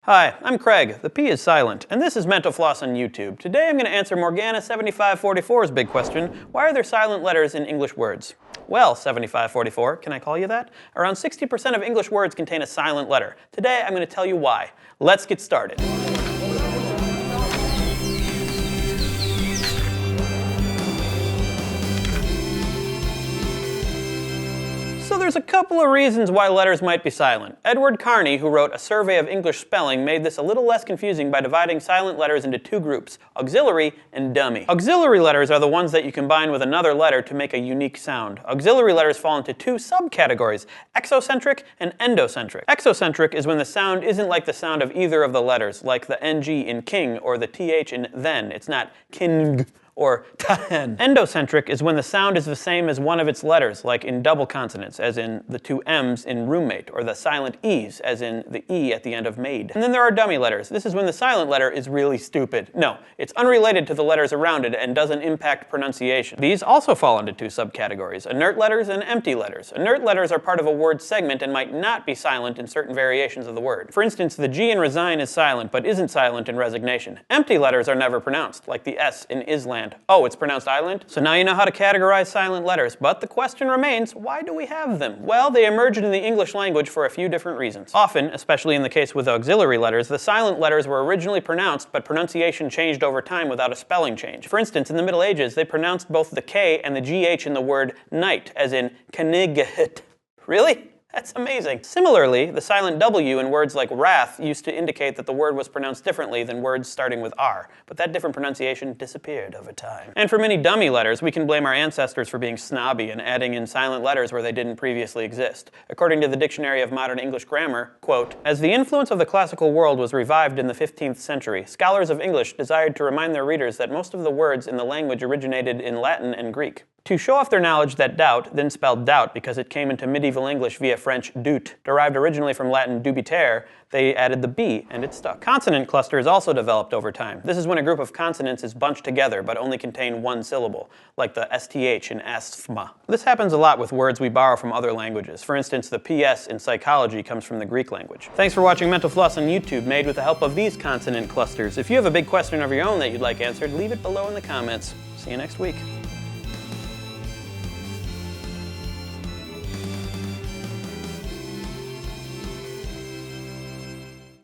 Hi, I'm Craig. The P is silent, and this is Mental Floss on YouTube. Today I'm going to answer Morgana7544's big question, why are there silent letters in English words? Well, 7544, can I call you that? Around 60% of English words contain a silent letter. Today I'm going to tell you why. Let's get started. So there's a couple of reasons why letters might be silent. Edward Carney, who wrote A Survey of English Spelling, made this a little less confusing by dividing silent letters into two groups, auxiliary and dummy. Auxiliary letters are the ones that you combine with another letter to make a unique sound. Auxiliary letters fall into two subcategories, exocentric and endocentric. Exocentric is when the sound isn't like the sound of either of the letters, like the ng in king or the th in then. It's not king or tahen. Endocentric is when the sound is the same as one of its letters, like in double consonants, as in the two M's in roommate, or the silent E's, as in the E at the end of maid. And then there are dummy letters. This is when the silent letter is really stupid. No, it's unrelated to the letters around it and doesn't impact pronunciation. These also fall into two subcategories, inert letters and empty letters. Inert letters are part of a word segment and might not be silent in certain variations of the word. For instance, the G in resign is silent, but isn't silent in resignation. Empty letters are never pronounced, like the S in Island. Oh, it's pronounced island? So now you know how to categorize silent letters, but the question remains, why do we have them? Well, they emerged in the English language for a few different reasons. Often, especially in the case with auxiliary letters, the silent letters were originally pronounced, but pronunciation changed over time without a spelling change. For instance, in the Middle Ages, they pronounced both the K and the GH in the word night, as in knighet. Really? That's amazing. Similarly, the silent W in words like wrath used to indicate that the word was pronounced differently than words starting with R, but that different pronunciation disappeared over time. And for many dummy letters, we can blame our ancestors for being snobby and adding in silent letters where they didn't previously exist. According to the Dictionary of Modern English Grammar, quote, "As the influence of the classical world was revived in the 15th century, scholars of English desired to remind their readers that most of the words in the language originated in Latin and Greek. To show off their knowledge that doubt, then spelled doubt because it came into medieval English via French doute, derived originally from Latin dubitare, they added the B, and it stuck. Consonant clusters also developed over time. This is when a group of consonants is bunched together but only contain one syllable, like the STH in asthma. This happens a lot with words we borrow from other languages. For instance, the PS in psychology comes from the Greek language. Thanks for watching Mental Floss on YouTube, made with the help of these consonant clusters. If you have a big question of your own that you'd like answered, leave it below in the comments. See you next week.